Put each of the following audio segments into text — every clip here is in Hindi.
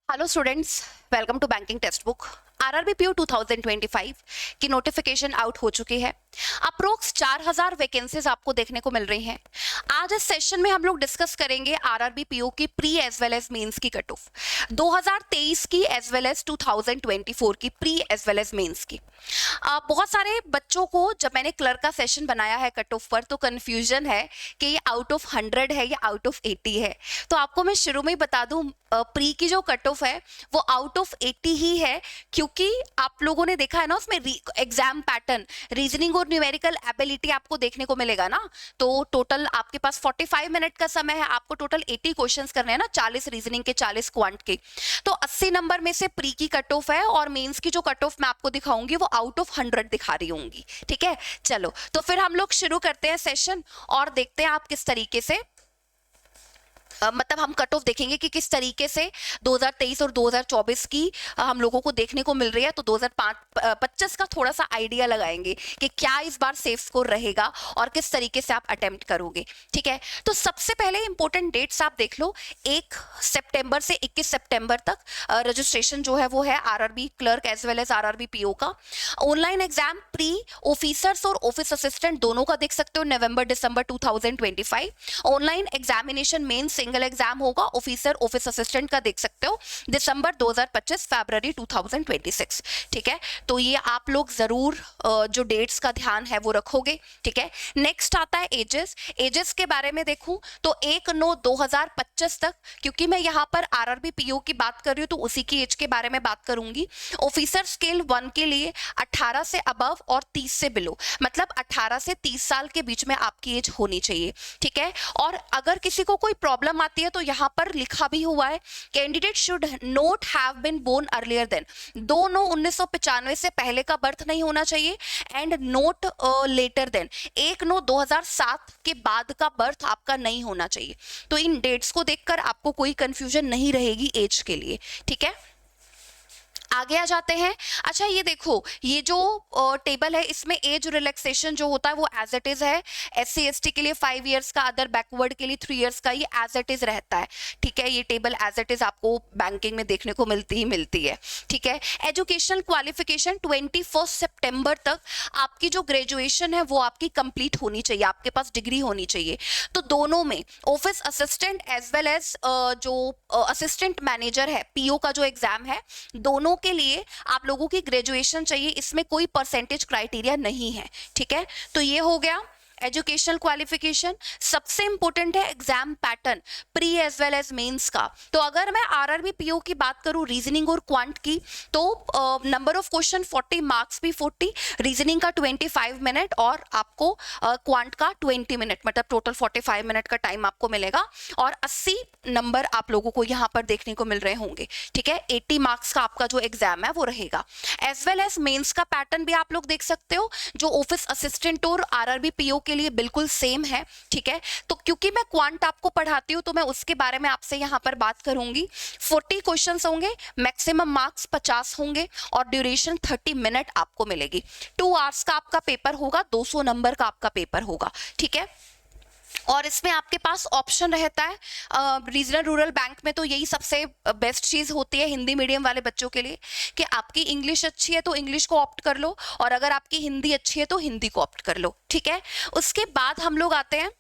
Hello students, welcome to banking Testbook. RRB PO 2025 की नोटिफिकेशन आउट हो चुकी है। अप्रोक्स 4000 वैकेंसीज आपको देखने को मिल रही हैं। आज इस सेशन में हम लोग डिस्कस करेंगे आरआरबी पीओ की pre as well as mains की कट ऑफ 2023 की एज वेल एज 2024 की pre as well as mains की। बहुत सारे बच्चों को जब मैंने क्लर्क का सेशन बनाया है कट ऑफ पर तो कंफ्यूजन है कि ये आउट ऑफ 100 है या आउट ऑफ 80 है। तो आपको मैं शुरू में ही बता दूं, प्री की जो कट ऑफ है वो आउट ऑफ 80 ही है, क्योंकि आप लोगों ने देखा है ना उसमें एग्जाम पैटर्न, रीजनिंग और न्यूमेरिकल एबिलिटी आपको देखने को मिलेगा ना। तो टोटल आपके पास 45 मिनट का समय है, आपको टोटल 80 क्वेश्चंस करने हैं ना, 40 रीजनिंग के 40 क्वांट के। तो 80 नंबर में से प्री की कट ऑफ है और मेंस की जो कट ऑफ मैं आपको दिखाऊंगी वो आउट ऑफ 100 दिखा रही होंगी। ठीक है, चलो तो फिर हम लोग शुरू करते हैं सेशन और देखते हैं आप किस तरीके से मतलब हम कट ऑफ देखेंगे कि किस तरीके से 2023 और 2024 की हम लोगों को देखने को मिल रही है। तो 2025 का थोड़ा सा आइडिया लगाएंगे कि क्या इस बार सेफ स्कोर रहेगा और किस तरीके से आप अटेम्प्ट करोगे। ठीक है, तो सबसे पहले इंपॉर्टेंट डेट्स आप देख लो। 1 सितंबर से 21 सितंबर तक रजिस्ट्रेशन जो है वो है RRB clerk as well as RRB PO का। ऑनलाइन एग्जाम प्री ऑफिसर्स और ऑफिस असिस्टेंट दोनों का देख सकते हो नवंबर दिसंबर 2025। Online examination main single exam होगा, ऑफिसर ऑफिस असिस्टेंट का देख सकते हो दिसंबर 2025 फरवरी 2026। ठीक है, तो ये आप लोग जरूर जो डेट्स का ध्यान है वो रखोगे। ठीक है, नेक्स्ट आता है एजेस के बारे में देखूं तो 1/9/2025 तक, क्योंकि मैं यहाँ पर आरआरबी पीओ की बात कर रही हूँ तो उसी की एज के बारे में बात करूंगी। ऑफिसर स्केल 1 के लिए 18 से अबव और 30 से बिलो, मतलब 18 से 30 साल के बीच में आपकी एज होनी चाहिए। ठीक है, और अगर किसी को कोई प्रॉब्लम आती है तो यहाँ पर लिखा भी हुआ है candidate should not have been born earlier than 2/9/1995 से पहले का बर्थ नहीं होना चाहिए एंड नोट लेटर देन 1/9/2007 के बाद का बर्थ आपका नहीं होना चाहिए। तो इन डेट्स को देखकर आपको कोई कंफ्यूजन नहीं रहेगी एज के लिए। ठीक है, आगे आ जाते हैं। अच्छा ये देखो, ये जो टेबल है इसमें एज रिलैक्सेशन जो होता है वो एज इट इज है। SC ST के लिए 5 इयर्स का, अदर बैकवर्ड के लिए 3 इयर्स का, ये एज इट इज रहता है। ठीक है, ये टेबल एज इट इज आपको बैंकिंग में देखने को मिलती है। ठीक है, एजुकेशनल क्वालिफिकेशन 21 सितंबर तक आपकी जो ग्रेजुएशन है वो आपकी कंप्लीट होनी चाहिए, आपके पास डिग्री होनी चाहिए। तो दोनों में office assistant as well as जो असिस्टेंट मैनेजर है पीओ का जो एग्जाम है, दोनों के लिए आप लोगों की ग्रेजुएशन चाहिए, इसमें कोई परसेंटेज क्राइटेरिया नहीं है। ठीक है, तो ये हो गया एजुकेशनल क्वालिफिकेशन। सबसे इंपॉर्टेंट है exam pattern pre as well as mains का। तो अगर मैं आरआरबी पीओ की बात करूं रीजनिंग और क्वांट की, तो नंबर ऑफ क्वेश्चन 40, मार्क्स भी 40, रीजनिंग का 25 मिनट और आपको क्वांट का 20 मिनट, मतलब टोटल 45 मिनट का टाइम आपको मिलेगा और 80 नंबर आप लोगों को यहाँ पर देखने को मिल रहे होंगे। ठीक है, 80 मार्क्स का आपका जो एग्जाम है वो रहेगा। एज वेल एज मेंस का पैटर्न भी आप लोग देख सकते हो, जो ऑफिस असिस्टेंट और आरआरबी पीओ के लिए बिल्कुल सेम है। ठीक है, तो क्योंकि मैं क्वांट आपको पढ़ाती हूं तो मैं उसके बारे में आपसे यहां पर बात करूंगी। 40 क्वेश्चंस होंगे, मैक्सिमम मार्क्स 50 होंगे और ड्यूरेशन 30 मिनट आपको मिलेगी। 2 आवर्स का आपका पेपर होगा, 200 नंबर का आपका पेपर होगा। ठीक है, और इसमें आपके पास ऑप्शन रहता है रीजनल रूरल बैंक में, तो यही सबसे बेस्ट चीज होती है हिंदी मीडियम वाले बच्चों के लिए कि आपकी इंग्लिश अच्छी है तो इंग्लिश को ऑप्ट कर लो और अगर आपकी हिंदी अच्छी है तो हिंदी को ऑप्ट कर लो। ठीक है, उसके बाद हम लोग आते हैं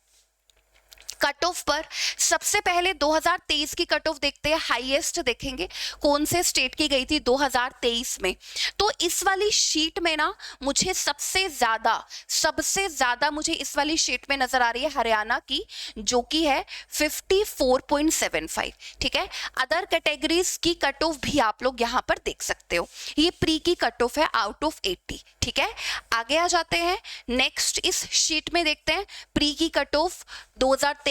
कट ऑफ पर। सबसे पहले 2023 की कट ऑफ देखते हैं, हाईएस्ट देखेंगे कौन से स्टेट की गई थी 2023 में। तो इस वाली शीट में ना मुझे सबसे ज्यादा मुझे इस वाली शीट में नजर आ रही है हरियाणा की, जो की है 54.75। ठीक है, अदर कैटेगरीज की कट ऑफ भी आप लोग यहाँ पर देख सकते हो। ये प्री की कट ऑफ है आउट ऑफ 80। ठीक है, आगे आ जाते हैं नेक्स्ट इस शीट में देखते हैं प्री की कट ऑफ 2023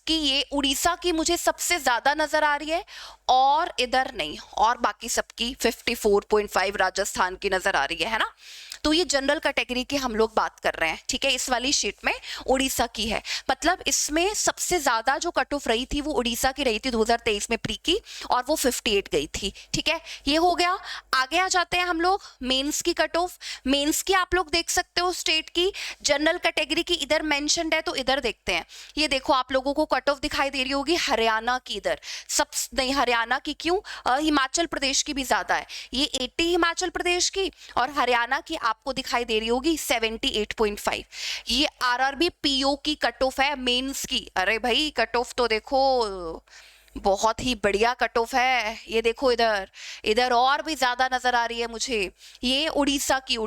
की। ये उड़ीसा की मुझे सबसे ज्यादा नजर आ रही है और इधर नहीं, और बाकी सबकी 54.5 राजस्थान की नजर आ रही है ना। तो ये जनरल कैटेगरी की हम लोग बात कर रहे हैं, ठीक है। इस वाली शीट में उड़ीसा की है, मतलब इसमें सबसे ज्यादा जो कट ऑफ रही थी वो उड़ीसा की रही थी 2023 में प्री की, और वो 58 गई थी, ठीक है। ये हो गया। आगे आ जाते हैं हम लोग मेंस की कट ऑफ। मेंस की आप लोग देख सकते हो स्टेट की, जनरल कैटेगरी की इधर मेंशन्ड है, तो इधर देखते हैं। ये देखो आप लोगों को कट ऑफ दिखाई दे रही होगी हरियाणा की, इधर सब नहीं, हरियाणा की क्यों, हिमाचल प्रदेश की भी ज्यादा है, ये 80 हिमाचल प्रदेश की, और हरियाणा की आपको दिखाई दे रही होगी 78.5। ये आरआरबी पीओ की कट ऑफ है मेंस की। अरे भाई कट ऑफ तो देखो बहुत ही बढ़िया कट ऑफ है। ये देखो इधर, इधर और भी ज्यादा नजर आ रही है मुझे। ये उड़ीसा की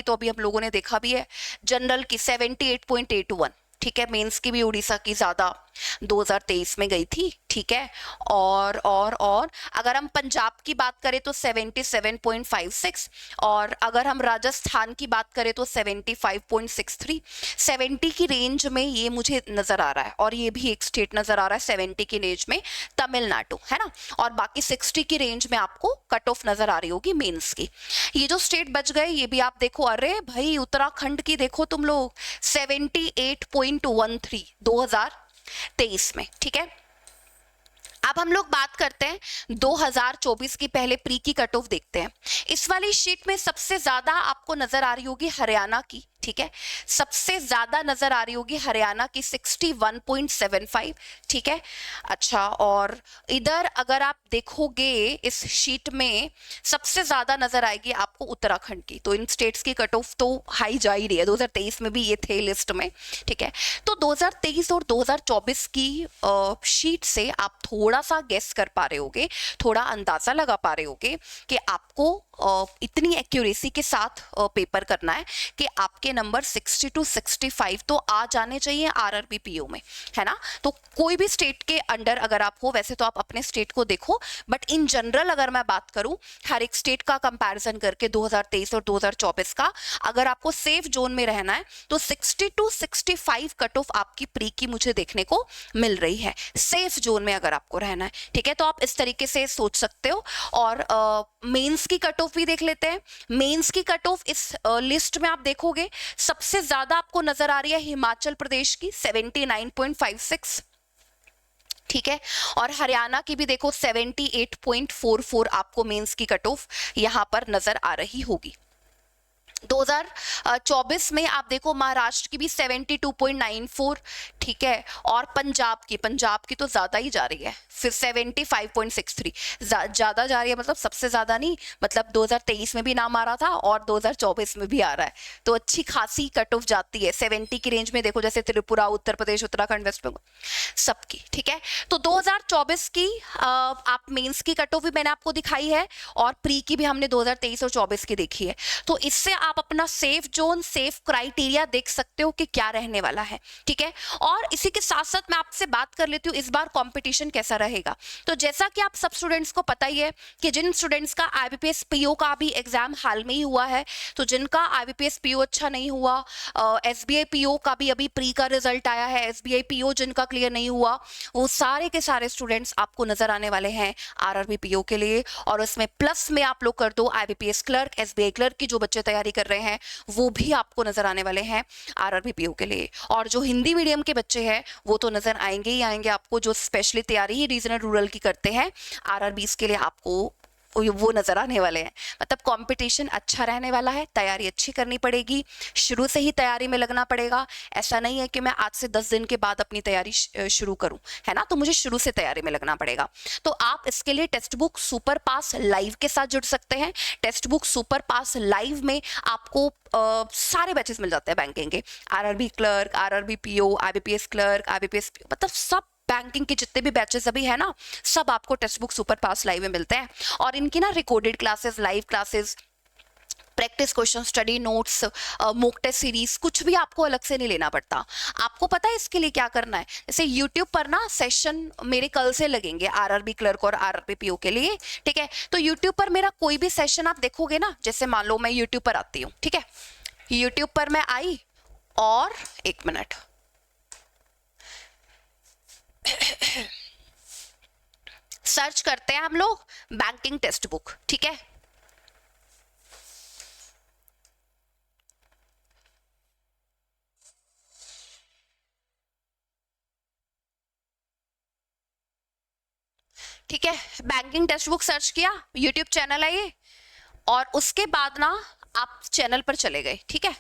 तो अभी हम लोगों ने देखा भी है, जनरल की 78.81, ठीक है। मेंस की भी उड़ीसा की ज्यादा 2023 में गई थी, ठीक है। और अगर हम पंजाब की बात करें तो 77.56, और अगर हम राजस्थान की बात करें तो 75.63। 70 की रेंज में ये मुझे नजर आ रहा है, और ये भी एक स्टेट नजर आ रहा है 70 की रेंज में, तमिलनाडु, है ना। और बाकी 60 की रेंज में आपको कट ऑफ नजर आ रही होगी मेंस की। ये जो स्टेट बच गए ये भी आप देखो, अरे भाई उत्तराखंड की देखो तुम लोग 78.13 2023 में, ठीक है। अब हम लोग बात करते हैं 2024 की, पहले प्री की कट ऑफ देखते हैं। इस वाली शीट में सबसे ज्यादा आपको नजर आ रही होगी हरियाणा की, ठीक है। सबसे ज्यादा नजर आ रही होगी हरियाणा की 61.75, ठीक है। अच्छा, और इधर अगर आप देखोगे इस शीट में सबसे ज्यादा नजर आएगी आपको उत्तराखंड की। तो इन स्टेट्स की कट ऑफ तो हाई जा ही रही है, 2023 में भी ये थे लिस्ट में, ठीक है। तो 2023 और 2024 की शीट से आप थोड़ा सा गेस कर पा रहे होगे, थोड़ा अंदाजा लगा पा रहे होगे कि आपको इतनी एक्यूरेसी के साथ पेपर करना है कि आपके नंबर 60 to 65 तो आ जाने चाहिए आरआरबी पीओ में, है ना। तो कोई भी स्टेट के अंडर अगर आप हो, वैसे तो आप अपने स्टेट को देखो, बट इन जनरल अगर मैं बात करूं हर एक स्टेट का कंपैरिजन करके 2023 और 2024 का, अगर आपको सेफ जोन में रहना है तो 60 to 65 कट ऑफ आपकी प्री की मुझे देखने को मिल रही है, सेफ जोन में अगर आपको रहना है, ठीक है। तो आप इस तरीके से सोच सकते हो। और मेंस की कट ऑफ भी देख लेते हैं। मेंस की कट ऑफ इस लिस्ट में आप देखोगे सबसे ज्यादा आपको नजर आ रही है हिमाचल प्रदेश की 79.56, ठीक है। और हरियाणा की भी देखो 78.44 आपको मेंस की कट ऑफ यहां पर नजर आ रही होगी। 2024 में आप देखो महाराष्ट्र की भी 72.94, ठीक है। और पंजाब की तो ज्यादा ही जा रही है, फिर 75.63, ज्यादा जा रही है, मतलब सबसे ज्यादा नहीं, मतलब 2023 में भी नाम आ रहा था और 2024 में भी आ रहा है, तो अच्छी खासी कट ऑफ जाती है 70 की रेंज में। देखो जैसे त्रिपुरा, उत्तर प्रदेश, उत्तराखंड, वेस्ट बंगाल सबकी, ठीक है। तो 2024 की आप मेंस की कट ऑफ भी मैंने आपको दिखाई है, और प्री की भी हमने 2023 और 24 की देखी है। तो इससे आप अपना सेफ जोन, सेफ क्राइटेरिया देख सकते हो कि क्या रहने वाला है, ठीक है। और इसी के साथ साथ मैं आपसे बात कर लेती हूँ इस बार कंपटीशन कैसा रहेगा। तो जैसा कि आप सब स्टूडेंट्स को पता ही है कि जिन स्टूडेंट्स का आईबीपीएस पीओ का भी एग्जाम हाल में ही हुआ है, तो जिनका आईबीपीएस पीओ अच्छा नहीं हुआ, एसबीआई पीओ का भी अभी प्री का रिजल्ट आया है, एसबीआई पीओ जिनका क्लियर नहीं हुआ, वो सारे के सारे स्टूडेंट्स आपको नजर आने वाले हैं आरआरबी पीओ के लिए। और उसमें प्लस में आप लोग कर दो आईबीपीएस क्लर्क, एसबीआई क्लर्क की जो बच्चे तैयारी कर रहे हैं वो भी आपको नजर आने वाले हैं आरआरबी पीओ के लिए। और जो हिंदी मीडियम के बच्चे हैं वो तो नजर आएंगे ही आएंगे आपको, जो स्पेशली तैयारी ही रीजनल रूरल की करते हैं आरआरबीस के लिए आपको वो नजर आने वाले हैं। मतलब कंपटीशन अच्छा रहने वाला है, तैयारी अच्छी करनी पड़ेगी, शुरू से ही तैयारी में लगना पड़ेगा। ऐसा नहीं है कि मैं आज से 10 दिन के बाद अपनी तैयारी शुरू करूं, है ना, तो मुझे शुरू से तैयारी में लगना पड़ेगा। तो आप इसके लिए text book super pass live के साथ जुड़ सकते हैं। Text book super pass live में आपको सारे बैचेस मिल जाते हैं बैंकिंग के, RRB clerk, RRB PO, IBPS clerk, IBPS, मतलब सब बैंकिंग के जितने भी बैचेस अभी है ना, सब आपको Testbook super pass live में मिलते हैं। और इनकी ना recorded classes, live classes, practice question, study notes, mock test series, कुछ भी आपको अलग से नहीं लेना पड़ता। आपको पता है इसके लिए क्या करना है, जैसे यूट्यूब पर ना सेशन मेरे कल से लगेंगे आरआरबी क्लर्क और आरआरबी पीओ के लिए, ठीक है। तो यूट्यूब पर मेरा कोई भी सेशन आप देखोगे ना, जैसे मान लो मैं यूट्यूब पर आती हूँ, ठीक है, यूट्यूब पर मैं आई और एक मिनट सर्च करते हैं हम लोग बैंकिंग टेक्स्ट बुक, ठीक है। ठीक है, बैंकिंग टेक्स्ट बुक सर्च किया, यूट्यूब चैनल है ये, और उसके बाद ना आप चैनल पर चले गए। ठीक है,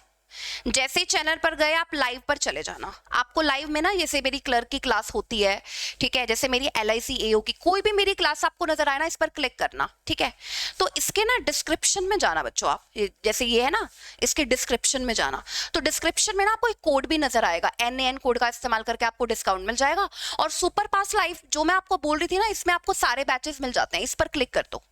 जैसे ही चैनल पर गए आप लाइव पर चले जाना। आपको लाइव में ना जैसे मेरी क्लर्क की क्लास होती है, ठीक है, जैसे मेरी LIC AO की कोई भी मेरी क्लास आपको नजर आए ना, इस पर क्लिक करना। ठीक है, तो इसके ना डिस्क्रिप्शन में जाना बच्चों, आप जैसे ये है ना, इसके डिस्क्रिप्शन में जाना, तो डिस्क्रिप्शन में ना आपको एक कोड भी नजर आएगा, NAN कोड का इस्तेमाल करके आपको डिस्काउंट मिल जाएगा। और सुपर पास लाइव जो मैं आपको बोल रही थी ना, इसमें आपको सारे बैचेस मिल जाते हैं। इस पर क्लिक कर दो।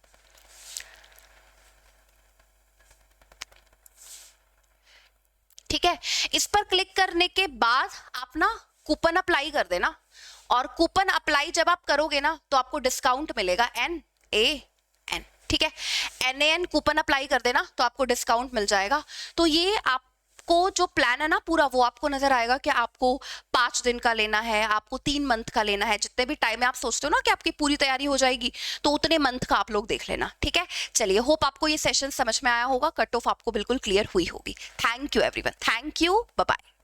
ठीक है, इस पर क्लिक करने के बाद आप ना कूपन अप्लाई कर देना, और कूपन अप्लाई जब आप करोगे ना तो आपको डिस्काउंट मिलेगा NAN। ठीक है, NAN कूपन अप्लाई कर देना तो आपको डिस्काउंट मिल जाएगा। तो ये आपको जो प्लान है ना पूरा, वो आपको नजर आएगा कि आपको 5 दिन का लेना है, आपको 3 मंथ का लेना है, जितने भी टाइम में आप सोचते हो ना कि आपकी पूरी तैयारी हो जाएगी, तो उतने मंथ का आप लोग देख लेना। ठीक है, चलिए, होप आपको ये सेशन समझ में आया होगा, कट ऑफ आपको बिल्कुल क्लियर हुई होगी। Thank you everyone, thank you, bye bye.